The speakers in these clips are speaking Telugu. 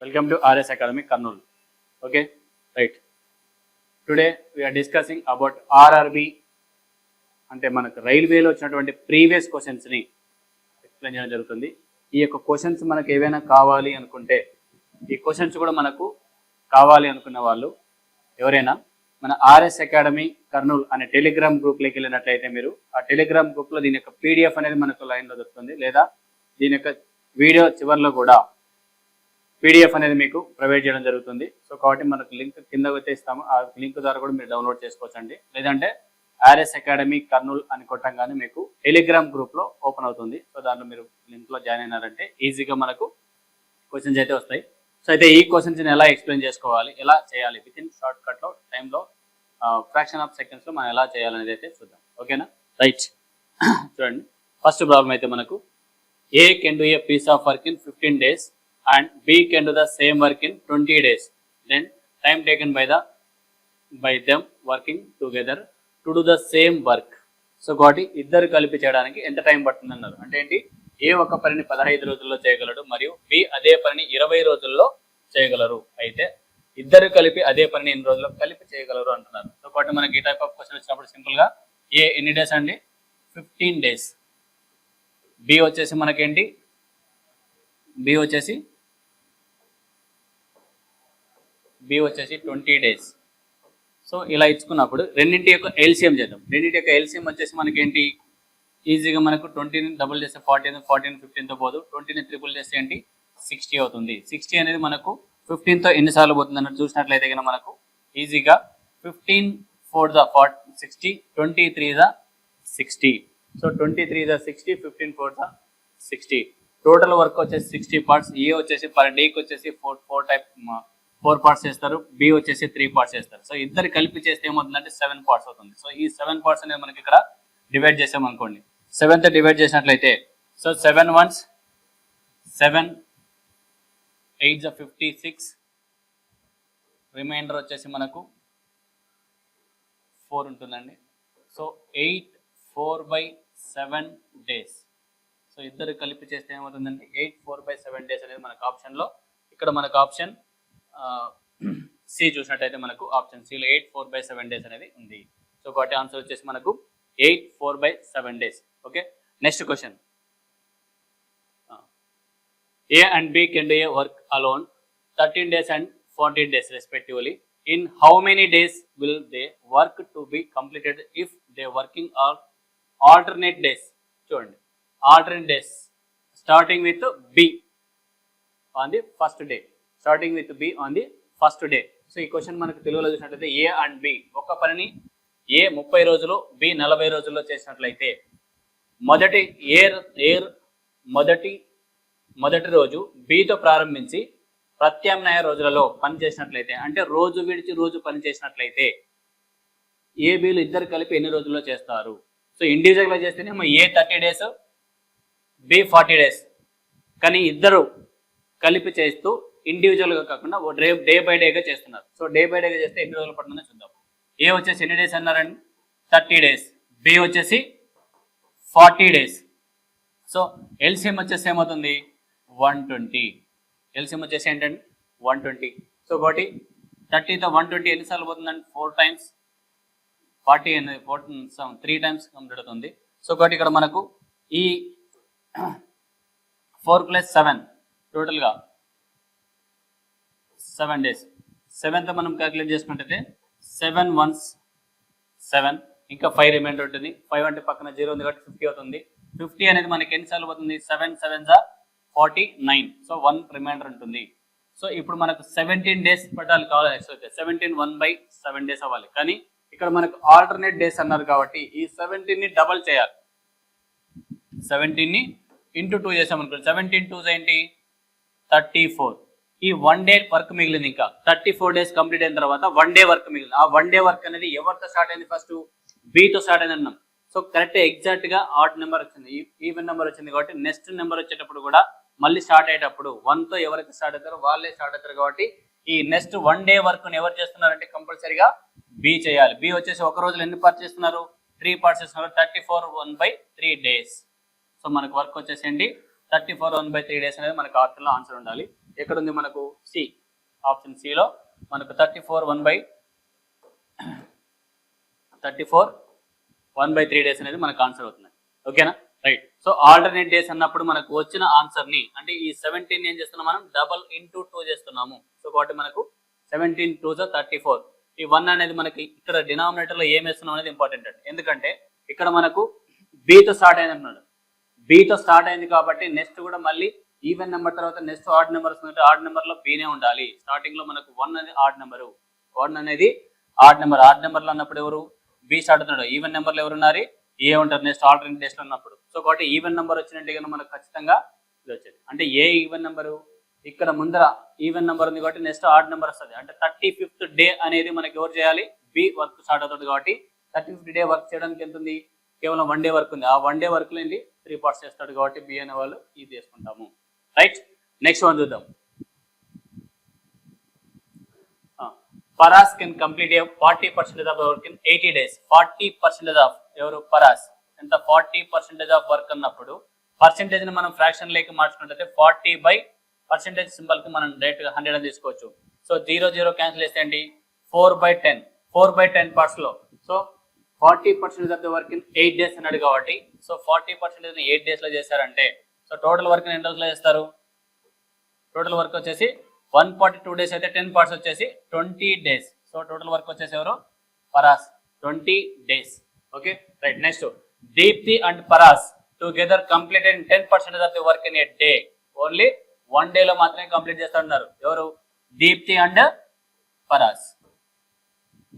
Welcome to RS Academy Karnool. Okay, right. Today we are discussing about RRB అంటే మనకు రైల్వేలో వచ్చినటువంటి ప్రీవియస్ క్వశ్చన్స్ని ఎక్స్ప్లెయిన్ చేయడం జరుగుతుంది. ఈ యొక్క క్వశ్చన్స్ మనకు ఏవైనా కావాలి అనుకుంటే ఈ క్వశ్చన్స్ కూడా మనకు కావాలి అనుకున్న వాళ్ళు ఎవరైనా మన ఆర్ఎస్ అకాడమీ కర్నూల్ అనే టెలిగ్రామ్ గ్రూప్లోకి వెళ్ళినట్లయితే మీరు ఆ టెలిగ్రామ్ గ్రూప్లో దీని యొక్క పీడిఎఫ్ అనేది మనకు లైన్లో దొరుకుతుంది, లేదా దీని యొక్క వీడియో చివరిలో కూడా పీడిఎఫ్ అనేది మీకు ప్రొవైడ్ చేయడం జరుగుతుంది. సో కాబట్టి మనకు లింక్ కింద అయితే ఇస్తాము, ఆ లింక్ ద్వారా కూడా మీరు డౌన్లోడ్ చేసుకోవచ్చండి. లేదంటే ఆర్ఎస్ అకాడమీ కర్నూల్ అని కొట్టంగానే మీకు టెలిగ్రామ్ గ్రూప్లో ఓపెన్ అవుతుంది. సో దాంట్లో మీరు లింక్లో జాయిన్ అయినారంటే ఈజీగా మనకు క్వశ్చన్స్ అయితే వస్తాయి. సో అయితే ఈ క్వశ్చన్స్ని ఎలా ఎక్స్ప్లెయిన్ చేసుకోవాలి, ఎలా చేయాలి విత్ ఇన్ షార్ట్ కట్లో టైంలో ఫ్రాక్షన్ ఆఫ్ సెకండ్స్లో మనం ఎలా చేయాలనేది అయితే చూద్దాం. ఓకేనా, రైట్. చూడండి, ఫస్ట్ ప్రాబ్లం అయితే మనకు A can do a piece of work in 15 days and B can do the same work in 20 days. Then time taken by them working together to do the same work. So కాబట్టి ఇద్దరు కలిపి చేయడానికి ఎంత టైం పడుతుంది అన్నారు. అంటే ఏంటి, ఏ ఒక పనిని 15 రోజుల్లో చేయగలడు మరియు బి అదే పనిని 20 రోజుల్లో చేయగలరు. అయితే ఇద్దరు కలిపి అదే పనిని ఎన్ని రోజుల్లో కలిపి చేయగలరు అంటున్నారు. సో కాబట్టి మనకి ఈ టైప్ ఆఫ్ క్వశ్చన్ వచ్చినప్పుడు సింపుల్గా ఏ ఎన్ని డేస్ అండి, 15 days. బి వచ్చేసి మనకేంటి, బి వచ్చేసి 20 days. సో ఇలా ఇచ్చుకున్నప్పుడు రెండింటి యొక్క ఎల్సిఎం చేద్దాం. రెండింటి యొక్క ఎల్సిఎం వచ్చేసి మనకేంటి, ఈజీగా మనకు 20ని డబుల్ చేస్తే 40, 40ని 15తో పోదు, 20ని ట్రిపుల్ చేస్తే ఏంటి 60 అవుతుంది. 60 అనేది మనకు 15తో ఎన్నిసార్లు పోతుంది అన్నట్టు చూసినట్లయితే కనుక మనకు ఈజీగా 15 4 the 60, 23 the 60. So 23 the 60, 15 4 the 60. Total work వచ్చేసి 60 parts. ఏ వచ్చేసి పర్ డేకి వచ్చేసి 4 parts చేస్తారు, బి వచ్చేసి 3 parts చేస్తారు. సో ఇద్దరు కలిపి చేస్తే ఏమవుతుందంటే 7 parts అవుతుంది. సో ఈ 7 parts అనేది మనకి ఇక్కడ డివైడ్ చేసాం అనుకోండి. 7తో డివైడ్ చేసినట్లయితే సో 7 ones 7, 8 56, రిమైండర్ వచ్చేసి మనకు 4 ఉంటుందండి. So 8 4/7 days. సో ఇద్దరు కలిపి చేస్తే ఏమవుతుందండి 8 4/7 days అనేది మనకు ఆప్షన్లో, ఇక్కడ మనకు ఆప్షన్ సి చూసినట్టయితే మనకు ఆప్షన్ సిలో 8 4/7 days అనేది ఉంది. సో కాబట్టి ఆన్సర్ వచ్చేసి మనకు 8 4/7 days. Okay, next question. A and B can do a work alone 13 days and 14 days respectively. In how many days will they work to be completed if they working on alternate days? చూడండి, alternate days starting with B on the first day. Starting with be on the first day. So ఈ క్వశ్చన్ మనకు తెలుగులో చూసినట్లయితే ఏ అండ్ బి ఒక పనిని ఏ 30 రోజులు బి 40 రోజుల్లో చేసినట్లయితే మొదటి రోజు బితో ప్రారంభించి ప్రత్యామ్నాయ రోజులలో పని చేసినట్లయితే, అంటే రోజు విడిచి రోజు పని చేసినట్లయితే ఏ బిలు ఇద్దరు కలిపి ఎన్ని రోజుల్లో చేస్తారు. సో ఇండివిజువల్గా చేస్తేనే ఏ 30 days బి 40 days, కానీ ఇద్దరు కలిపి చేస్తూ ఇండివిజువల్గా కాకుండా డే బై డేగా చేస్తున్నారు. సో డే బై డేగా చేస్తే ఎన్ని రోజులు పడుతుందో చూద్దాం. ఏ వచ్చేసి ఎన్ని డేస్ అన్నారండి, 30 days. బి వచ్చేసి 40 days. సో ఎల్సిఎం వచ్చేసి ఏమవుతుంది 120. ఎల్సిఎం వచ్చేసి ఏంటండి 120. సో కాబట్టి 30తో 120 ఎన్నిసార్లు పోతుందండి 4 times. 40 అనేది 3 times కంప్లీట్ అవుతుంది. సో కాబట్టి ఇక్కడ మనకు ఈ 4 + 7 టోటల్గా 7 days. 7తో మనం క్యాలిక్యులేట్ చేసుకుంటే 7 ones 7, ఇంకా 5 రిమైండర్ ఉంటుంది. 5 అంటే పక్కన 0 ఉంది కాబట్టి 50 అవుతుంది. 50 అనేది మనకి ఎన్నిసార్లు పోతుంది, 7 7s 49. సో 1 రిమైండర్ ఉంటుంది. సో ఇప్పుడు మనకు 17 days పట్టాలి కావాలి. అయితే 17 1/7 days అవ్వాలి, కానీ ఇక్కడ మనకు ఆల్టర్నేట్ డేస్ అన్నారు కాబట్టి ఈ 17ని డబల్ చేయాలి. 17ని ఇంటూ 2 చేసామనుకోండి, 17 2s ఏంటి 34. ఈ 1 day వర్క్ మిగిలింది. ఇంకా 34 days కంప్లీట్ అయిన తర్వాత 1 day వర్క్ మిగిలింది. ఆ 1 day వర్క్ అనేది ఎవరితో స్టార్ట్ అయింది, ఫస్ట్ బితో స్టార్ట్ అయింది అన్నాం. సో కరెక్ట్ ఎగ్జాక్ట్ గా ఆడ్ నెంబర్ వచ్చింది, ఈవెన్ నెంబర్ వచ్చింది. కాబట్టి నెక్స్ట్ నెంబర్ వచ్చేటప్పుడు కూడా మళ్ళీ స్టార్ట్ అయ్యేటప్పుడు 1తో ఎవరైతే స్టార్ట్ అవుతారో వాళ్ళే స్టార్ట్ అవుతారు. కాబట్టి ఈ నెక్స్ట్ 1 day వర్క్ ఎవరు చేస్తున్నారంటే కంపల్సరీగా బి చేయాలి. బి వచ్చేసి ఒక రోజులో ఎన్ని పార్ట్స్ చేస్తున్నారు, 3 parts చేస్తున్నారు. 34 1/3 days. సో మనకు వర్క్ వచ్చేసేయండి 34 1/3 days అనేది మనకు ఆప్షన్లో ఆన్సర్ ఉండాలి. ఎక్కడ ఉంది మనకు సి, ఆప్షన్ సిలో మనకు 1/3 డేస్ అనేది మనకు ఆన్సర్ అవుతుంది. ఓకేనా, రైట్. సో ఆల్టర్నేట్ డేస్ అన్నప్పుడు మనకు వచ్చిన ఆన్సర్ ని అంటే ఈ 17 ఏం చేస్తున్నాం మనం డబల్ ఇంటూ 2 చేస్తున్నాము. సో కాబట్టి మనకు 17 2 34. ఈ 1 అనేది మనకి ఇక్కడ డినామినేటర్ లో ఏం వేస్తున్నాం అనేది ఇంపార్టెంట్ అండి. ఎందుకంటే ఇక్కడ మనకు బీతో స్టార్ట్ అయింది అంటున్నాడు. బీతో స్టార్ట్ అయింది కాబట్టి నెక్స్ట్ కూడా మళ్ళీ ఈవెన్ నెంబర్ తర్వాత నెక్స్ట్ ఆడ్ నెంబర్ వస్తుంది. ఆడ్ నెంబర్ లో బీనే ఉండాలి. స్టార్టింగ్ లో మనకు 1 అనేది ఆడ్ నెంబరు, 1 అనేది ఆడ్ నెంబర్. ఆడ్ నెంబర్ లో అన్నప్పుడు ఎవరు బి స్టార్ట్ అవుతున్నాడు. ఈవెన్ నెంబర్ లో ఎవరు ఉన్నారు ఏ ఉంటారు నెక్స్ట్ ఆల్టర్నేట్ డేస్ లో ఉన్నప్పుడు. సో కాబట్టి ఈవెన్ నెంబర్ వచ్చినట్టు కనుక మనకు ఖచ్చితంగా ఇది వచ్చేది. అంటే ఏ ఈవెన్ నెంబరు ఇక్కడ ముందర ఈవెన్ నెంబర్ ఉంది కాబట్టి నెక్స్ట్ ఆడ్ నెంబర్ వస్తుంది. అంటే 35th డే అనేది మనకి ఎవరు చేయాలి బి వర్క్ స్టార్ట్ అవుతుంది. కాబట్టి 35th డే వర్క్ చేయడానికి ఎంత ఉంది కేవలం 1 డే వర్క్ ఉంది. ఆ 1 డే వర్క్ లో 3 పార్ట్స్ చేస్తాడు కాబట్టి బి అనే వాళ్ళు ఇది చేసుకుంటాము. రైట్, నెక్స్ట్ వన్ చూద్దాం. Paras can complete 40% of work in 80 days. 40% of ఎవరు పరాస్ ఎంత 40% ఆఫ్ వర్క్ అన్నప్పుడు పర్సెంటేజ్ ని మనం ఫ్రాక్షన్ లేక మార్చుకున్నట్లయితే 40/% సింబల్ కి మనం డైరెక్ట్ గా 100 అని తీసుకోవచ్చు. సో 0 క్యాన్సిల్ చేస్తే ఏంటి 4/10. 4/10 పార్ట్స్ లో so 40% of the work in 8 days అన్నాడు కాబట్టి సో 40% 8 days లో చేశారంటే సో టోటల్ వర్క్ ఎన్ని రోజుల్లో చేస్తారు. టోటల్ వర్క్ వచ్చేసి 142 days అయితే 10 parts వచ్చేసి 20 days. సో టోటల్ వర్క్ వచ్చేసి ఎవరు Paras 20 days. Okay, right. Next Deepti and Paras together completed 10% of the work in a day. Only 1 day లో మాత్రమే కంప్లీట్ చేస్తున్నారు. ఎవరు దీప్తి అండ్ పరాస్.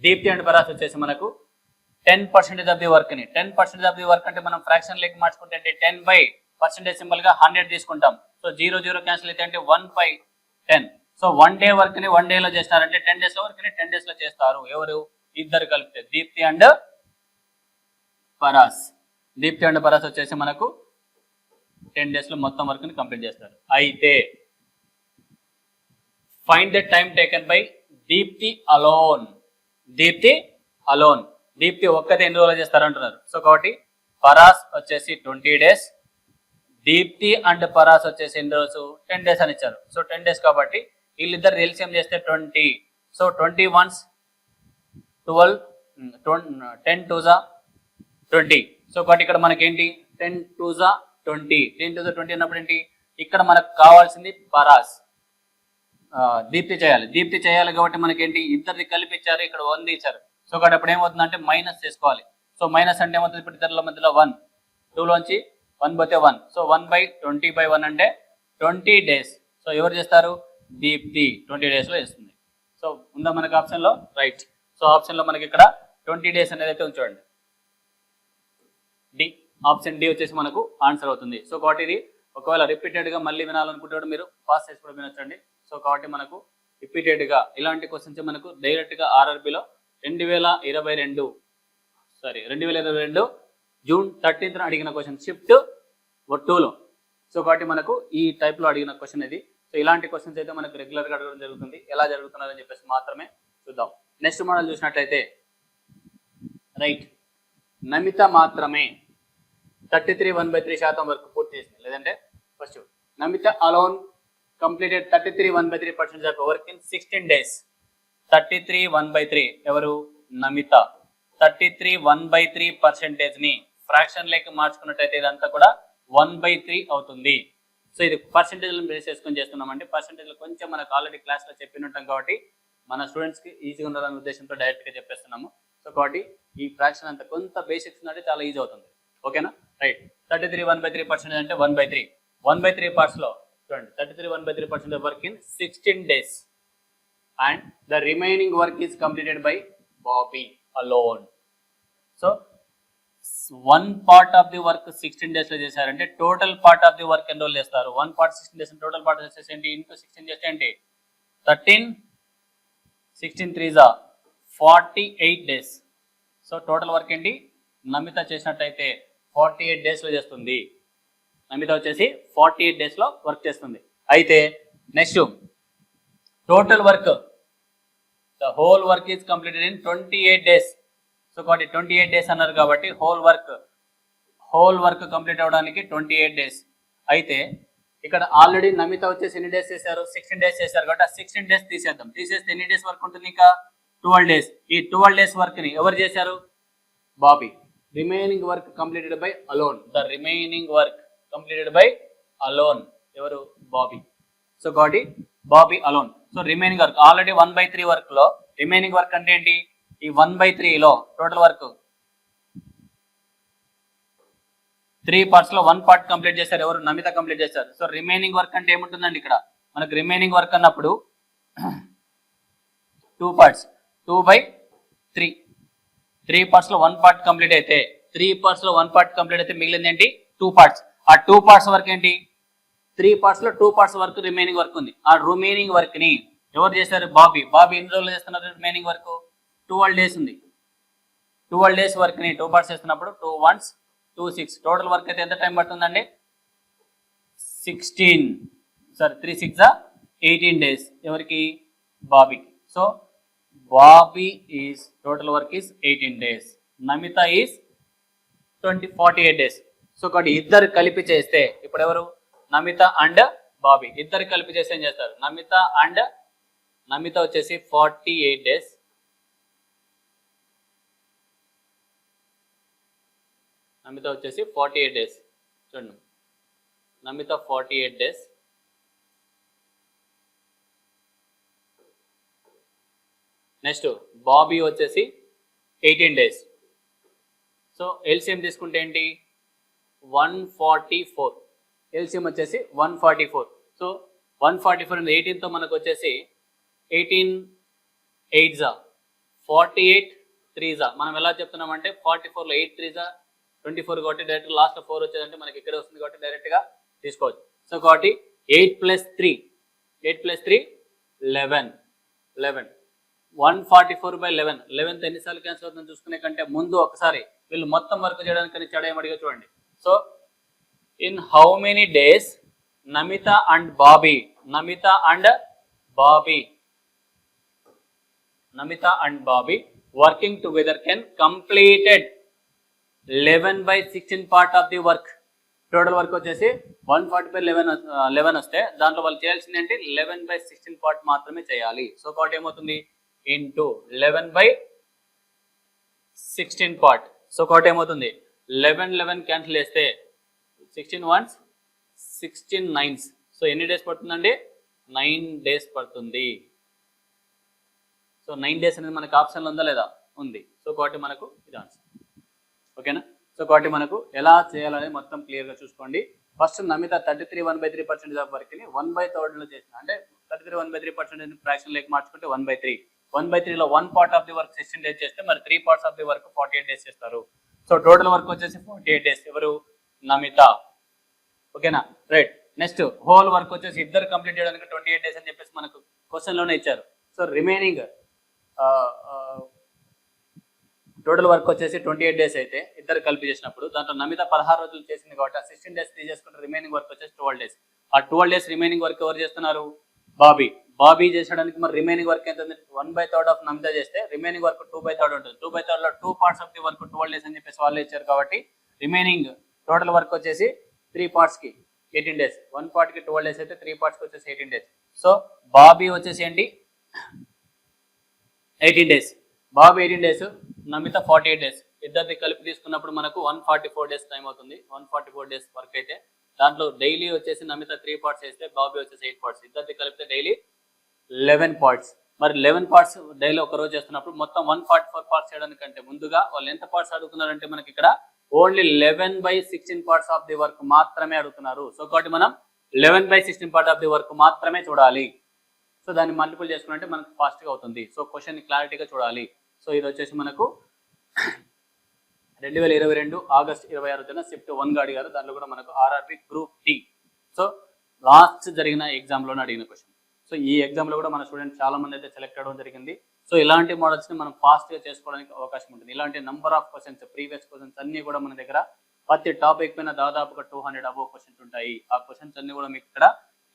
దీప్తి అండ్ పరాస్ వచ్చేసి మనకు 10% ఆఫ్ ది వర్క్ ని 10% ఆఫ్ ది వర్క్ అంటే మనం ఫ్రాక్షన్ లేక మార్చుకుంటే 10/% సింబల్ గా 100 తీసుకుంటాం. సో 0 క్యాన్సిల్ అయితే అంటే 1/10. సో 1 day వర్క్ ని 1 day లో చేస్తారంటే 10 days లో వర్క్ ని 10 days లో చేస్తారు. ఎవరు ఇద్దరు కలిపితే దీప్తి అండ్ పరాస్. దీప్తి అండ్ పరాస్ వచ్చేసి మనకు 10 days లో మొత్తం వర్క్ ని కంప్లీట్ చేస్తారు. అయితే find the time taken by Deepti alone. Deepti alone. Deepti ఒక్కతే ఎన్ని రోజులు చేస్తారంటున్నారు. సో కాబట్టి పరాస్ వచ్చేసి 20 days, దీప్తి అండ్ పరాస్ వచ్చేసి ఎన్ని రోజు 10 days అని ఇచ్చారు. సో 10 days కాబట్టి వీళ్ళిద్దరు ఎల్సిఎం చేస్తే 20. So 20 ones 12, 10 2s 20. సో కాబట్టి ఇక్కడ మనకేంటి 10 2s 20. 10 2s 20 అన్నప్పుడు ఏంటి ఇక్కడ మనకు కావాల్సింది పరాస్ దీప్తి చేయాలి. దీప్తి చేయాలి కాబట్టి మనకేంటి ఇద్దరిది కలిపి ఇచ్చారు, ఇక్కడ 1 ఇచ్చారు. సో కాబట్టి అప్పుడు ఏమవుతుందంటే మైనస్ చేసుకోవాలి. సో మైనస్ అంటే ఏమవుతుంది ఇప్పుడు ఇద్దరిలో మధ్యలో 1, 2 లోంచి 1 పోతే 1. సో 1/20/1 అంటే 20 days. సో ఎవరు చేస్తారు దీప్తి 20 days లో చేస్తుంది. సో ఉందా మనకి ఆప్షన్ లో, రైట్. సో ఆప్షన్ లో మనకి ఇక్కడ 20 days అనేది అయితే ఉంచండి. డి, ఆప్షన్ డి వచ్చేసి మనకు ఆన్సర్ అవుతుంది. సో కాబట్టి ఇది ఒకవేళ రిపీటెడ్ గా మళ్ళీ వినాలనుకుంటే మీరు పాస్ చేసి కూడా వినొచ్చండి. సో కాబట్టి మనకు రిపీటెడ్ గా ఇలాంటి క్వశ్చన్స్ మనకు డైరెక్ట్ గా ఆర్ఆర్బిలో 2022 జూన్ 13th అడిగిన క్వశ్చన్ షిఫ్ట్ 2లో. సో కాబట్టి మనకు ఈ టైప్ లో అడిగిన క్వశ్చన్ ఇది. సో ఇలాంటి క్వశ్చన్స్ అయితే మనకు రెగ్యులర్ గా అడగడం జరుగుతుంది. ఎలా జరుగుతున్నదని చెప్పేసి మాత్రమే చూద్దాం. నెక్స్ట్ మోడల్ చూసినట్లయితే రైట్, నమిత మాత్రమే 33 వరకు పూర్తి చేసింది. లేదంటే first Namita alone completed 33 of work in 16 days. 33 ఎవరు నమిత. 33 ని ఫ్రాక్షన్ లేక మార్చుకున్నట్టయితే ఇదంతా కూడా 1/3 అవుతుంది. సో ఇది పర్సెంటేజ్ బేస్ చేసుకొని చేస్తున్నామంటే పర్సెంటేజ్ కొంచెం మనకు ఆల్రెడీ క్లాస్ లో చెప్పినట్టాం కాబట్టి మన స్టూడెంట్స్ కి ఈజీగా ఉండాలనే ఉద్దేశంతో డైరెక్ట్ గా చెప్పేస్తున్నాము. సో కాబట్టి ఈ ఫ్రాక్షన్ అంతా కొంత బేసిక్స్ ఉన్నట్టు చాలా ఈజీ అవుతుంది. ఓకేనా, రైట్. 33 1/3% అంటే 1/3. 1/3 parts లో చూడండి 33 1/3% of work in 16 days and the remaining work is completed by Bobby alone. So 1 part of the work 16 days లో చేశారంటే total part of the work ఎన్ని రోజులు చేస్తారు. 1 part 16 days టోటల్ పార్ట్ వచ్చేసి ఏంటి ఇంటూ 16 చేస్తే ఏంటి 13 16 3s 48 days. So total work ఏంటి నమిత చేసినట్టయితే 48 days లో చేస్తుంది. నమిత వచ్చేసి 48 days లో వర్క్ చేస్తుంది. అయితే next total work the whole work is completed in 28 days. So కాబట్టి 28 days అన్నారు కాబట్టి హోల్ వర్క్ కంప్లీట్ అవడానికి 28 days. అయితే ఇక్కడ ఆల్రెడీ నమిత వచ్చేసి ఎన్ని డేస్ చేశారు, 16 డేస్ చేశారు కాబట్టి 16 డేస్ తీసేద్దాం. తీసేస్తే ఎన్ని డేస్ వర్క్ ఉంటుంది, ఇంకా 12 డేస్. ఈ 12 డేస్ వర్క్ ని ఎవరు చేశారు, Bobby. Remaining work completed by alone. The remaining work completed by alone. ఎవరు, బాబీ. సో కాబట్టి Bobby alone. So remaining work already 1/3 work లో రిమైనింగ్ వర్క్ అంటే ఏంటి, ఈ 1/3 లో టోటల్ వర్క్ 3 parts లో 1 part కంప్లీట్ చేశారు. ఎవరు, నమిత కంప్లీట్ చేశారు. సో రిమైనింగ్ వర్క్ అంటే ఏముంటుందండి, ఇక్కడ మనకు రిమైనింగ్ వర్క్ అన్నప్పుడు 2 parts, 2/3. 3 parts లో 1 part కంప్లీట్ అయితే 3 parts లో 1 part కంప్లీట్ అయితే మిగిలింది ఏంటి, 2 parts. ఆ 2 parts వర్క్ ఏంటి, 3 parts లో 2 parts వర్క్ రిమైనింగ్ వర్క్ ఉంది. ఆ రిమైనింగ్ వర్క్ ని ఎవరు చేశారు, బాబీ. బాబీ ఎన్ని రోజులు చేస్తున్నారు రిమైనింగ్ వర్క్, 12 డేస్ ఉంది. 12 డేస్ వర్క్ ని 2 parts చేస్తున్నప్పుడు 2 1s 2 6 టోటల్ వర్క్ అయితే ఎంత టైం పడుతుందండి, 16 3 6 18 డేస్. ఎవరికి, బాబీకి. So Bobby is total work is 18 days. Namita is 48 days. So కాబట్టి ఇద్దరు కలిపి చేస్తే ఇప్పుడు ఎవరు, నమిత అండ్ బాబీ ఇద్దరు కలిపి చేస్తే ఏం చేస్తారు, నమిత వచ్చేసి 48 డేస్. నమిత వచ్చేసి 48 డేస్. చూడండి, నమిత 48 డేస్. నెక్స్ట్ బాబీ వచ్చేసి 18 డేస్. సో ఎల్సిఎం తీసుకుంటే ఏంటి, 144. ఎల్సిఎం వచ్చేసి 144. సో 144 18తో మనకు వచ్చేసి 18 8s 48 3s. మనం ఎలా చెప్తున్నామంటే 44లో 8 3s 24 కాబట్టి డైరెక్ట్ లాస్ట్ 4 వచ్చేదంటే మనకి ఇక్కడ వస్తుంది కాబట్టి డైరెక్ట్ గా తీసుకోవచ్చు. సో కాబట్టి 8 + 3 11 144/11. 11th ఎన్నిసార్లు క్యాన్సిల్ అవుతుందని చూసుకునే కంటే ముందు ఒకసారి వీళ్ళు మొత్తం వర్క్ చేయడానికి చెడేమడిగా చూడండి. So in how many days Namita and Bobby working together can completed 11/16 part of the work. Total work వచ్చేసి 140/11 వస్తే దాంట్లో వాళ్ళు చేయాల్సింది ఏంటి, 11/16 part మాత్రమే చేయాలి. సో కాబట్టి ఏమవుతుంది, ఇంటూ 11/16 part. సో కాబట్టి ఏమవుతుంది, 11 క్యాన్సిల్ చేస్తే 16 1s 16 9s. సో ఎన్ని డేస్ పడుతుందండి, 9 డేస్ పడుతుంది. సో 9 డేస్ అనేది మనకు ఆప్షన్లో ఉందా లేదా, ఉంది. సో కాబట్టి మనకు ఇది ఆన్సర్. ఓకేనా. సో కాబట్టి మనకు ఎలా చేయాలనేది మొత్తం క్లియర్గా చూసుకోండి. ఫస్ట్ నమిత 33 1/3% ఆఫ్ వర్క్ని 1/3 చేసిన, అంటే 33 1/3% ఫ్రాక్షన్ లేక మార్చుకుంటే 1/3. 1/3లో 1 part of the work 16 days చేస్తే మరి 3 parts of the work 48 days చేస్తారు. సో టోటల్ వర్క్ వచ్చేసి 48 డేస్. ఎవరు, నమిత. ఓకేనా, రైట్. నెక్స్ట్ హోల్ వర్క్ వచ్చేసి ఇద్దరు కంప్లీట్ చేయడానికి 28 డేస్ అని చెప్పేసి మనకు క్వశ్చన్ లోనే ఇచ్చారు. సో రిమైనింగ్ టోటల్ వర్క్ వచ్చేసి 28 డేస్ అయితే ఇద్దరు కలిపి చేసినప్పుడు దాంట్లో నమిత 16 రోజులు చేసింది కాబట్టి 16 డేస్ తీసేసుకుంటే రిమైనింగ్ వర్క్ వచ్చేసి 12 డేస్. ఆ 12 డేస్ రిమైనింగ్ వర్క్ ఎవరు చేస్తున్నారు, బాబీ చేసడానికి. మరి రిమైనింగ్ వర్క్ ఎంత, 1/3 ఆఫ్ నమిత చేస్తే రిమైనింగ్ వర్క్ 2/3 ఉంటుంది. 2/3లో 2 parts of the work 12 days అని చెప్పేసి వాళ్ళే ఇచ్చారు కాబట్టి రిమైనింగ్ టోటల్ వర్క్ వచ్చేసి 3 parts కి 18 డేస్. 1 part కి 12 డేస్ అయితే 3 parts కి వచ్చేసి 18 డేస్. సో బాబీ వచ్చేసి ఏంటి, 18 days. Bobby 18 days, Namita 48 days. ఇద్దరిది కలిపి తీసుకున్నప్పుడు మనకు 144 డేస్ టైం అవుతుంది. 144 డేస్ వర్క్ అయితే దాంట్లో డైలీ వచ్చేసి నమిత 3 parts చేస్తే బాబీ వచ్చేసి 8 parts. ఇద్దరిది కలిపితే డైలీ 11 parts. మరి 11 parts డైలీ ఒక రోజు చేస్తున్నప్పుడు మొత్తం 144 parts చేయడానికంటే ముందుగా వాళ్ళు ఎంత parts అడుగుతున్నారంటే మనకి ఇక్కడ only 11/16 parts of the work మాత్రమే అడుగుతున్నారు. సో కాబట్టి మనం 11/16 part ఆఫ్ ది వర్క్ మాత్రమే చూడాలి. సో దాన్ని మల్టిపుల్ చేసుకుంటే మనకు ఫాస్ట్గా అవుతుంది. సో క్వశ్చన్ క్లారిటీగా చూడాలి. సో ఇది వచ్చేసి మనకు 2022 ఆగస్ట్ 26 షిఫ్ట్ 1గా అడిగారు. దాంట్లో కూడా మనకు RRB group D. So last జరిగిన ఎగ్జామ్లోనే అడిగిన క్వశ్చన్. సో ఈ ఎగ్జామ్లో కూడా మన స్టూడెంట్స్ చాలా మంది అయితే సెలెక్ట్ అవ్వడం జరిగింది. సో ఇలాంటి మోడల్స్ని మనం ఫాస్ట్గా చేసుకోవడానికి అవకాశం ఉంటుంది. ఇలాంటి number of questions, previous questions అన్నీ కూడా మన దగ్గర ప్రతి టాపిక్ పైన దాదాపుగా 200 అబోవ్ క్వశ్చన్స్ ఉంటాయి. ఆ క్వశ్చన్స్ అన్ని కూడా మీకు ఇక్కడ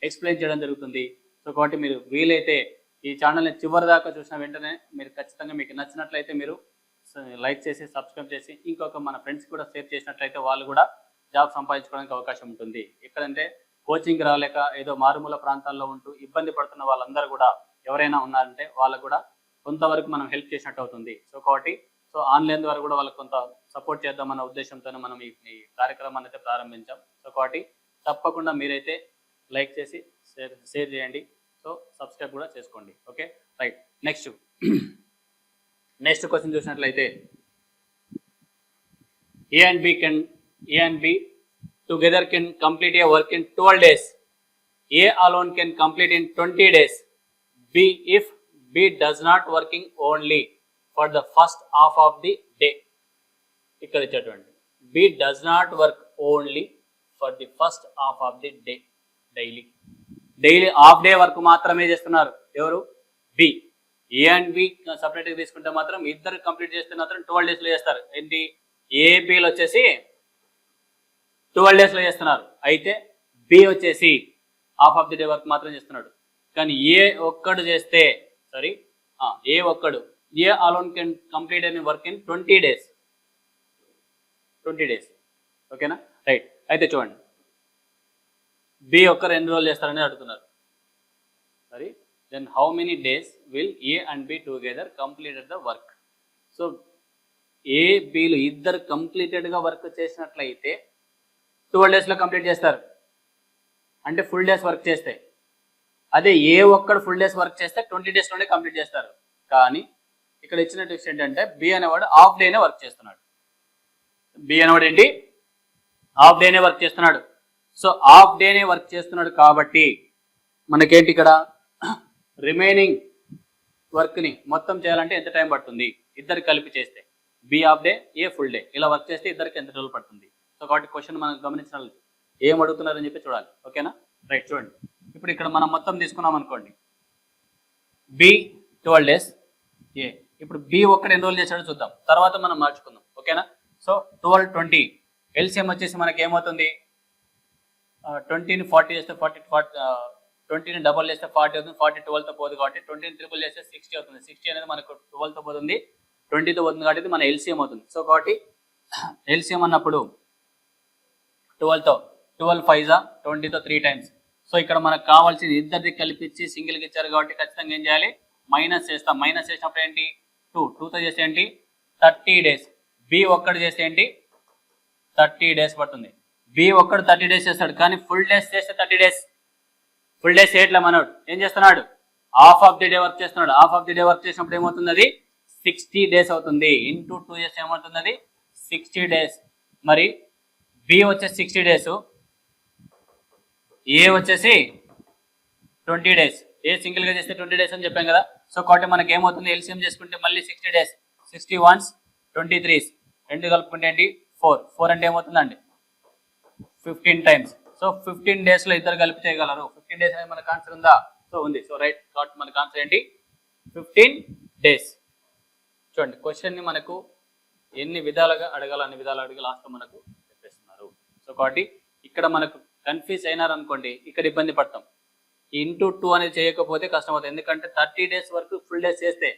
ఎక్స్ప్లెయిన్ చేయడం జరుగుతుంది. సో కాబట్టి మీరు వీలైతే ఈ ఛానల్ని చివరి దాకా చూసిన వెంటనే మీరు ఖచ్చితంగా మీకు నచ్చినట్లయితే మీరు లైక్ చేసి సబ్స్క్రైబ్ చేసి ఇంకొక మన ఫ్రెండ్స్ కూడా షేర్ చేసినట్లయితే వాళ్ళు కూడా జాబ్ సంపాదించుకోవడానికి అవకాశం ఉంటుంది. ఎక్కడంటే కోచింగ్ రాలేక ఏదో మారుమూల ప్రాంతాల్లో ఉంటూ ఇబ్బంది పడుతున్న వాళ్ళందరూ కూడా ఎవరైనా ఉన్నారంటే వాళ్ళకు కూడా కొంతవరకు మనం హెల్ప్ చేసినట్టు అవుతుంది. సో కాబట్టి ఆన్లైన్ ద్వారా కూడా వాళ్ళకి కొంత సపోర్ట్ చేద్దామన్న ఉద్దేశంతోనే మనం ఈ కార్యక్రమాన్ని అయితే ప్రారంభించాం. సో కాబట్టి తప్పకుండా మీరైతే లైక్ చేసి షేర్ చేయండి. సో సబ్స్క్రైబ్ కూడా చేసుకోండి. Okay right. నెక్స్ట్ క్వశ్చన్ చూసినట్లయితే A and B together can complete a work in 12 days. A alone can complete in 20 days. B if B does not working only for the first half of the day. ఇక్కడ ఇచ్చేటువంటి B does not work only for the first half of the day. Daily half day work మాత్రమే చేస్తున్నారు ఎవరు? బి. ఏ అండ్ బి సపరేట్గా తీసుకుంటే మాత్రం ఇద్దరు కంప్లీట్ చేస్తే మాత్రం 12 డేస్లో చేస్తారు. ఏంటి? ఏబిలు వచ్చేసి 12 డేస్లో చేస్తున్నారు. అయితే బి వచ్చేసి half of the day work మాత్రం చేస్తున్నాడు. కానీ ఏ ఒక్కడు చేస్తే A alone can complete any work in 20 days. ఓకేనా రైట్. అయితే చూడండి బి ఒక్కరు ఎన్ని రోజులు చేస్తారని అడుగుతున్నారు. సరే then how many days will A and B together completed the work. So A బిలు ఇద్దరు కంప్లీటెడ్గా వర్క్ చేసినట్లయితే 12 డేస్లో కంప్లీట్ చేస్తారు, అంటే ఫుల్ డేస్ వర్క్ చేస్తే. అదే ఏ ఒక్కడు ఫుల్ డేస్ వర్క్ చేస్తే 20 డేస్లోనే కంప్లీట్ చేస్తారు. కానీ ఇక్కడ ఇచ్చిన ట్రిక్స్ ఏంటంటే బి అనేవాడు హాఫ్ డేనే వర్క్ చేస్తున్నాడు. హాఫ్ డేనే వర్క్ చేస్తున్నాడు. సో హాఫ్ డేనే వర్క్ చేస్తున్నాడు కాబట్టి మనకేంటి ఇక్కడ రిమైనింగ్ వర్క్ని మొత్తం చేయాలంటే ఎంత టైం పడుతుంది? ఇద్దరు కలిపి చేస్తే be half day A full day ఇలా వర్క్ చేస్తే ఇద్దరికి ఎంత రోజులు పడుతుంది? సో కాబట్టి క్వశ్చన్ మనం గమనించాలి, ఏం అడుగుతున్నారని చెప్పి చూడాలి. ఓకేనా రైట్. చూడండి ఇప్పుడు ఇక్కడ మనం మొత్తం తీసుకున్నాం అనుకోండి, బి 12 డేస్ ఏ. ఇప్పుడు బి ఒక్కడు ఎన్ని రోజులు చేశాడో చూద్దాం, తర్వాత మనం మార్చుకుందాం. ఓకేనా. సో 12 20 ఎల్సిఎం వచ్చేసి మనకి ఏమవుతుంది? 20ని 40 చేస్తే 20ని డబల్ చేస్తే 40 అవుతుంది. 40 12తో పోదు కాబట్టి 20ని ట్రిపుల్ చేస్తే 60 అవుతుంది. 60 అనేది మనకు 12తో పోతుంది, 20తో పోతుంది కాబట్టి మన ఎల్సిఎం అవుతుంది. సో కాబట్టి ఎల్సిఎం అన్నప్పుడు 12 5 20తో 3 టైమ్స్. సో ఇక్కడ మనకు కావాల్సింది ఇద్దరిది కలిపించి సింగిల్కి ఇచ్చారు కాబట్టి ఖచ్చితంగా ఏం చేయాలి? మైనస్ చేస్తాం. మైనస్ చేసినప్పుడు ఏంటి? 2తో చేస్తే ఏంటి? 30 డేస్. బి ఒక్కడు చేస్తే ఏంటి? 30 డేస్ పడుతుంది. బి ఒక్కడు 30 డేస్ చేస్తాడు, కానీ ఫుల్ డేస్ చేస్తే 30 డేస్. ఫుల్ డేస్ చేయట్లే మనోడు, ఏం చేస్తున్నాడు? Half of the day work చేస్తున్నాడు. Half of the day work చేసినప్పుడు ఏమవుతుంది? అది 60 డేస్ అవుతుంది. ఇంటూ 2 చేస్తే ఏమవుతుంది? అది 60 డేస్. మరి బి వచ్చేసి 60 డేస్, ఏ వచ్చేసి 20 డేస్. ఏ సింగిల్గా చేస్తే 20 డేస్ అని చెప్పాం కదా. సో కాబట్టి మనకి ఏమవుతుంది? ఎల్సిఎం చేసుకుంటే మళ్ళీ 60 డేస్. 60 1s 23s, రెండు కలుపుకుంటే ఏంటి? 4 అంటే ఏమవుతుందండి? 15 టైమ్స్. సో 15 డేస్లో ఇద్దరు కలిపి చేయగలరు. 15 డేస్ అనేది మనకు ఆన్సర్ ఉందా? సో ఉంది. So right. కాబట్టి మనకు ఆన్సర్ ఏంటి? 15 డేస్. చూడండి క్వశ్చన్ని మనకు ఎన్ని విధాలుగా అడగాలి, అన్ని విధాలు అడిగి లాస్ట్ మనకు చెప్పేస్తున్నారు. సో కాబట్టి ఇక్కడ మనకు కన్ఫ్యూజ్ అయినారనుకోండి, ఇక్కడ ఇబ్బంది పడతాం. ఇంటూ 2 అనేది చేయకపోతే కష్టం అవుతుంది. ఎందుకంటే 30 డేస్ వరకు ఫుల్ డేస్ చేస్తే,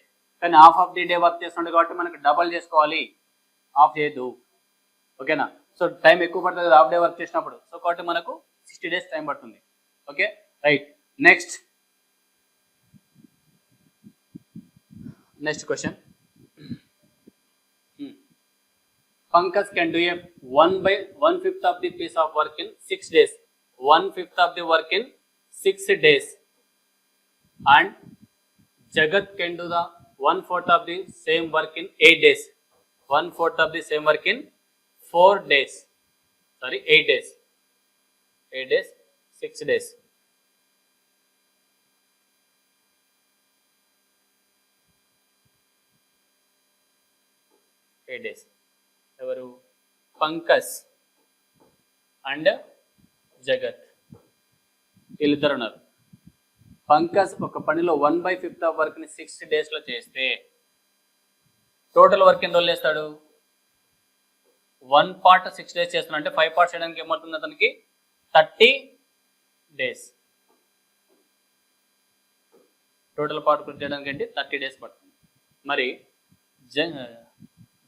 కానీ half of the day work చేస్తుండే కాబట్టి మనకు డబల్ చేసుకోవాలి, హాఫ్ చేయదు. ఓకేనా. సో టైం ఎక్కువ పడుతుంది కదా హాఫ్ డే వర్క్ చేసినప్పుడు. సో కాబట్టి మనకు 60 డేస్ టైం పడుతుంది. Okay right. Next question. Pankaj can do a 1/1/5 of the piece of work in 6 days. 1/5 of the work in 6 days. And Jagat can do the 1/4 of the same work in 8 days. 1/4 of the same work in 4 days. Sorry, 8 days. 8 days, 6 days. ఎవరు? పంకజ్ అండ్ జగత్, వీళ్ళిద్దరు ఉన్నారు. పంకజ్ ఒక పనిలో 1/5 ఆఫ్ వర్క్ ని 6 డేస్లో చేస్తే టోటల్ వర్క్ ఎన్ని రోజులు చేస్తాడు? 1 పార్ట్ 6 డేస్ చేస్తున్నాడు అంటే 5 పార్ట్స్ చేయడానికి ఏమవుతుంది అతనికి? 30 డేస్. టోటల్ పార్ట్ చేయడానికి ఏంటి? 30 డేస్ పడుతుంది. మరి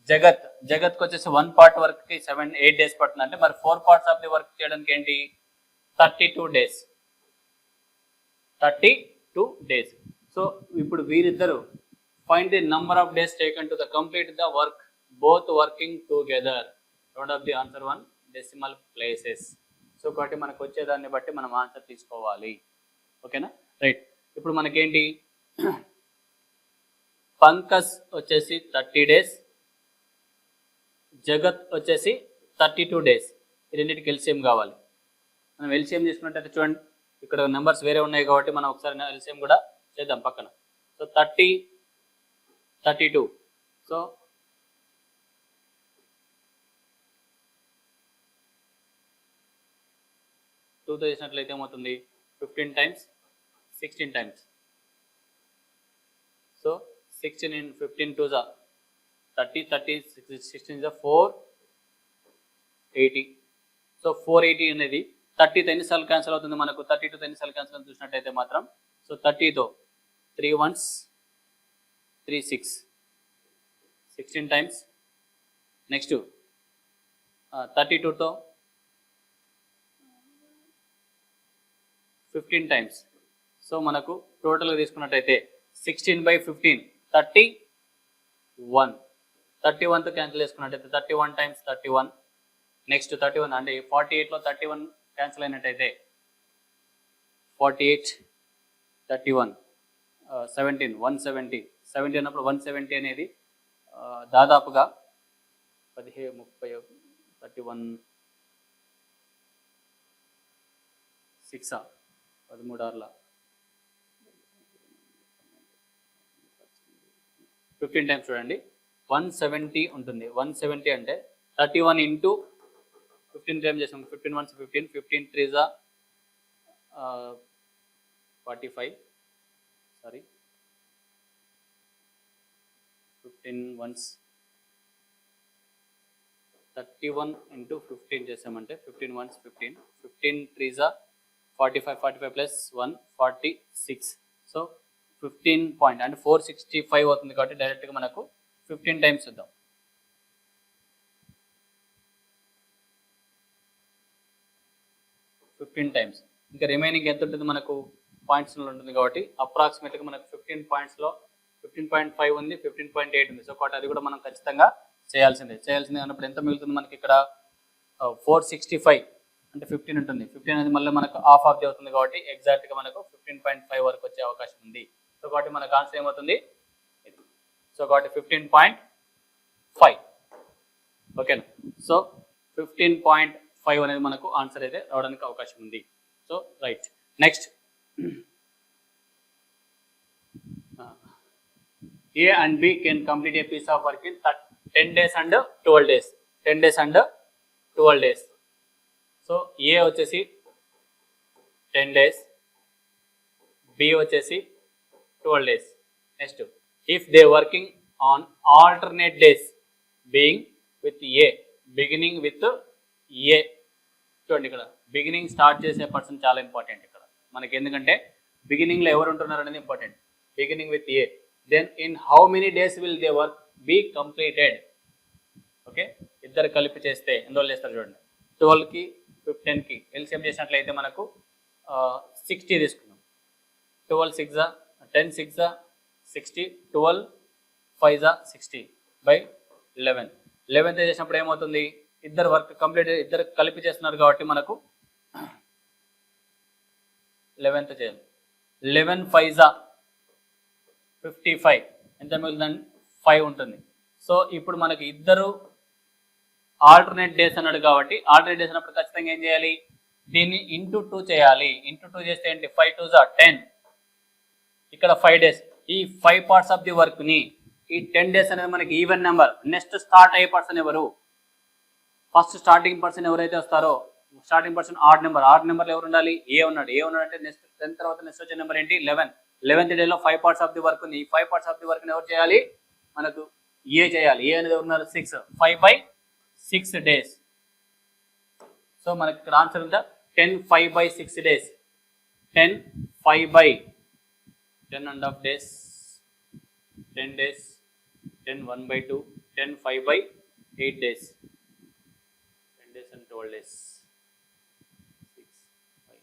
జగత్కి వచ్చేసి 1 పార్ట్ వర్క్ కి 8 డేస్ పడుతుంది అంటే మరి 4 పార్ట్స్ ఆఫ్ ది వర్క్ చేయడానికి ఏంటి? 32 days. 32 days. So ఇప్పుడు వీరిద్దరు find the number of days taken to the complete the work, both working together. Round of the answer one decimal places. So కాబట్టి మనకు వచ్చేదాన్ని బట్టి మనం ఆన్సర్ తీసుకోవాలి. ఓకేనా, రైట్. ఇప్పుడు మనకేంటి, పంకజ్ వచ్చేసి 30 days, జగత్ వచ్చేసి 32 days. ఈ రెండింటికి ఎల్సిఎం కావాలి. మనం ఎల్సిఎం తీసుకున్నట్టయితే చూడండి, ఇక్కడ నెంబర్స్ వేరే ఉన్నాయి కాబట్టి మనం ఒకసారి ఎల్సిఎం కూడా చేద్దాం పక్కన. సో 30, 32. సో 2తో చేసినట్లయితే ఏమవుతుంది, 15 times 16 times. So 16 in 15 2 is 30, 30 16 is 480. So 480 అనేది 30తో ఎన్నిసార్లు క్యాన్సిల్ అవుతుంది మనకు, 32తో ఎన్నిసార్లు క్యాన్సిల్ అవుతుంది చూసినట్టయితే మాత్రం, సో 30తో 3 ones 3 6, 16 times. నెక్స్ట్ 32తో 15 times. సో మనకు టోటల్గా తీసుకున్నట్టయితే 16/15 31. 31తో క్యాన్సిల్ చేసుకున్నట్టయితే 31 times 31. నెక్స్ట్ 31 అంటే 48లో 31 క్యాన్సిల్ అయినట్టయితే 48 31 17 170. 70 అన్నప్పుడు 170 అనేది దాదాపుగా 17 30 31 6 13 15 times చూడండి 170 ఉంటుంది. 170 అంటే 31 into 15 times చేసాం. 15 ones 15, 15 3s 45, sorry 15 ones 31 into 15 చేసామంటే 15 ones 15, 15 3s 45, 45 plus 1 46. So 15 point అంటే 465 అవుతుంది కాబట్టి డైరెక్ట్గా మనకు 15 times చూద్దాం. 15 times. ఇంకా రిమైనింగ్ ఎంత ఉంటుంది మనకు, పాయింట్స్లో ఉంటుంది కాబట్టి అప్రాక్సిమేట్గా మనకు 15 పాయింట్స్లో 15.5 ఉంది, 15.8 ఉంది. సో కాబట్టి అది కూడా మనం ఖచ్చితంగా చేయాల్సిందే అన్నప్పుడు ఎంత మిగులుతుంది మనకి ఇక్కడ 465 అంటే 15 ఉంటుంది. 15 అనేది మళ్ళీ మనకు హాఫ్ ఆఫ్ ది అవుతుంది కాబట్టి ఎగ్జాక్ట్గా మనకు 15.5 వరకు వచ్చే అవకాశం ఉంది. సో కాబట్టి మనకు ఆన్సర్ ఏమవుతుంది ఇది. సో కాబట్టి 15.5. ఓకేనా, సో 15.5 అనేది మనకు ఆన్సర్ అయితే రావడానికి అవకాశం ఉంది. So right, next A and B can complete a piece of work in 10 days and 12 days. 10 days and 12 days. So A వచ్చేసి 10 days, B వచ్చేసి 12 days. Next if they working on alternate days being with A, beginning with A. చూడండి ఇక్కడ బిగినింగ్ స్టార్ట్ చేసే పర్సన్ చాలా ఇంపార్టెంట్ ఇక్కడ మనకి, ఎందుకంటే బిగినింగ్లో ఎవరు ఉంటున్నారు అనేది important. Beginning with a, then in how many days will their work be completed. Okay, ఇద్దరు కలిపి చేస్తే ఎన్ని రోజులు చేస్తారు చూడండి. 12కి 15కి ఎల్సిఎం చేసినట్లయితే మనకు 60 తీసుకున్నాం. 12 6 10 6 60, 12 5 60 by 11. 11th చేసినప్పుడు ఏమవుతుంది, ఇద్దరు వర్క్ కంప్లీట్, ఇద్దరు కలిపి చేస్తున్నారు కాబట్టి మనకు 11th చేయాలి. 11 5 55 ఎంత మిగులుతుందండి 5 ఉంటుంది. సో ఇప్పుడు మనకి ఇద్దరు ఆల్టర్నేట్ డేస్ అన్నాడు కాబట్టి ఆల్టర్నేట్ డేస్ అన్నప్పుడు ఖచ్చితంగా ఏం చేయాలి, దీన్ని ఇంటూ 2 చేయాలి. ఇంటూ 2 చేస్తే ఏంటి, 5 2s 10, ఇక్కడ 5 days. ఈ 5 parts ఆఫ్ ది వర్క్ ని ఈ 10 days అనేది మనకి ఈవెన్ నెంబర్. నెక్స్ట్ స్టార్ట్ అయ్యే పర్సన్ ఎవరు, ఫస్ట్ స్టార్టింగ్ పర్సన్ ఎవరైతే వస్తారో starting person odd number. Odd నెంబర్లో ఎవరు ఉండాలి, ఏ ఉన్నాడు. ఏ ఉన్నాడు అంటే నెక్స్ట్ 10 తర్వాత నెక్స్ట్ వచ్చే నెంబర్ ఏంటి 11. 11th డేలో 5 parts ఆఫ్ ది వర్క్ ఉంది. ఈ 5 parts ఆఫ్ ది వర్క్ ని ఎవరు చేయాలి, మనకు ఏ చేయాలి. ఏ అనేది ఉన్నారు 6, 5/6 days. సో మనకి ఇక్కడ ఆన్సర్ ఉందా 10 5/6 days. 10 5/10.5 days, 10 days, 10 1/2, 10 5/8 days, 10 days and 12 days, 6 5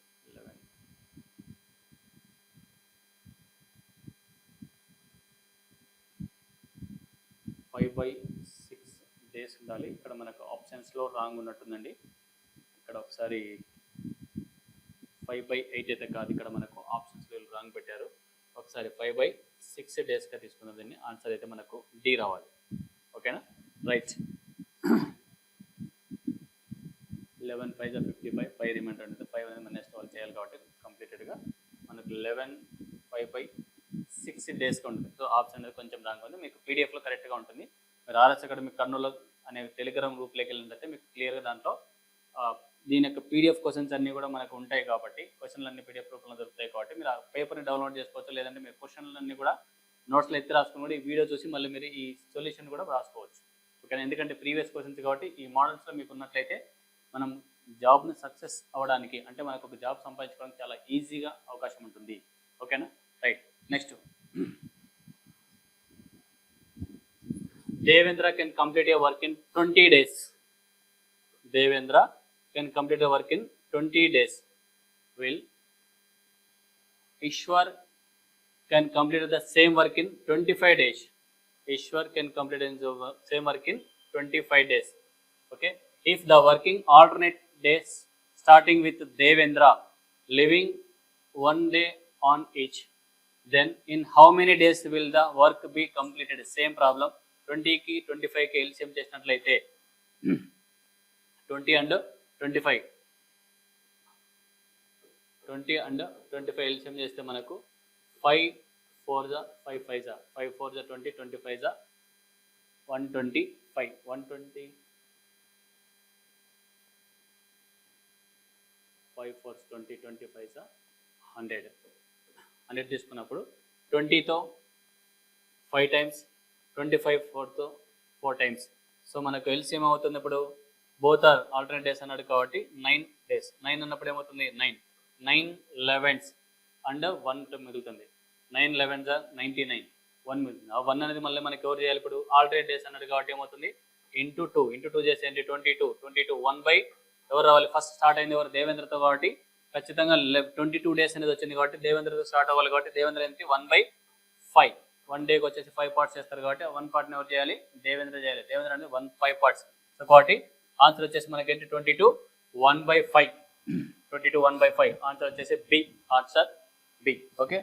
5/6 days ఉండాలి. ఇక్కడ మనకు ఆప్షన్స్లో రాంగ్ ఉన్నట్టుందండి. ఇక్కడ ఒకసారి 5/8 అయితే కాదు, ఇక్కడ మనకు ఆప్షన్స్లో రాంగ్ పెట్టారు. ఒకసారి 5/6 డేస్గా తీసుకున్న దీన్ని ఆన్సర్ అయితే మనకు డి రావాలి. ఓకేనా, రైట్. 11 5 55, 5 రిమైండర్ ఉంటుంది. 5 అనేది నెక్స్ట్ వాళ్ళు చేయాలి కాబట్టి కంప్లీటెడ్గా మనకు 11 5/6 డేస్గా ఉంటుంది. సో ఆప్షన్ అనేది కొంచెం రాంగ్ ఉంది. మీకు పీడిఎఫ్లో కరెక్ట్గా ఉంటుంది. మీరు ఆర్ఎస్ అకాడమీ కర్నూలు అనే టెలిగ్రామ్ గ్రూప్లోకి వెళ్ళినట్లయితే మీకు క్లియర్గా దాంట్లో దీని యొక్క పీడిఎఫ్ క్వశ్చన్స్ అన్నీ కూడా మనకు ఉంటాయి కాబట్టి, క్వశ్చన్లు అన్ని పీడిఎఫ్ రూపంలో దొరుకుతాయి కాబట్టి మీరు ఆ పేపర్ని డౌన్లోడ్ చేసుకోవచ్చు. లేదంటే మీరు క్వశ్చన్లు అన్నీ కూడా నోట్స్లో ఎత్తి రాసుకుని కూడా ఈ వీడియో చూసి మళ్ళీ మీరు ఈ సొల్యూషన్ కూడా రాసుకోవచ్చు. ఓకేనా, ఎందుకంటే ప్రీవియస్ క్వశ్చన్స్ కాబట్టి ఈ మోడల్స్లో మీకు ఉన్నట్లయితే మనం జాబ్ని సక్సెస్ అవ్వడానికి, అంటే మనకు ఒక జాబ్ సంపాదించుకోవడానికి చాలా ఈజీగా అవకాశం ఉంటుంది. ఓకేనా, right. Next, Devendra can complete A work in 20 days. Devendra can complete A work in 20 days. Will Ishwar can complete the same work in 25 days. Ishwar can complete the same work in 25 days. Okay. If the working alternate days starting with Devendra, living one day on each, then in how many days will the work be completed? Same problem. 20కి 25కి ఎల్సిఎం చేసినట్లయితే 20 and 25 ఎల్సిఎం చేస్తే మనకు 5 4 5 5 5 4 20 25 125 120 5 4 20 25 100 తీసుకున్నప్పుడు 20తో 5 times, 25 4తో 4 times. సో మనకు ఎల్సిఎం అవుతుంది ఇప్పుడు బోత్ ఆర్ ఆల్టర్నేట్ డేస్ అన్నాడు కాబట్టి 9 days. 9 అన్నప్పుడు ఏమవుతుంది 9 11s అండ్ 1 మిగులుతుంది. 9 11s 99, 1 మిగులుతుంది. ఆ 1 అనేది మళ్ళీ మనకి ఎవరు చేయాలి ఇప్పుడు ఆల్టర్నేట్ డేస్ అన్నాడు కాబట్టి ఏమవుతుంది ఇంటూ 2 చేస్తే ఏంటి 22 1 బై ఎవరు రావాలి, ఫస్ట్ స్టార్ట్ అయింది ఎవరు దేవేంద్రతో కాబట్టి ఖచ్చితంగా 22 days అనేది వచ్చింది కాబట్టి దేవేంద్రతో స్టార్ట్ అవ్వాలి కాబట్టి దేవేంద్ర ఏంటి 1/5. 1 డేకి వచ్చేసి 5 parts చేస్తారు కాబట్టి 1 part ఎవరు చేయాలి దేవేంద్ర చేయాలి. దేవేంద్ర అనేది 5 parts. సో కాబట్టి ఆన్సర్ వచ్చేసి మనకి ఏంటి 22 1/5. 22 1/5 ఆన్సర్ వచ్చేసి బి, ఆన్సర్ బి. ఓకే.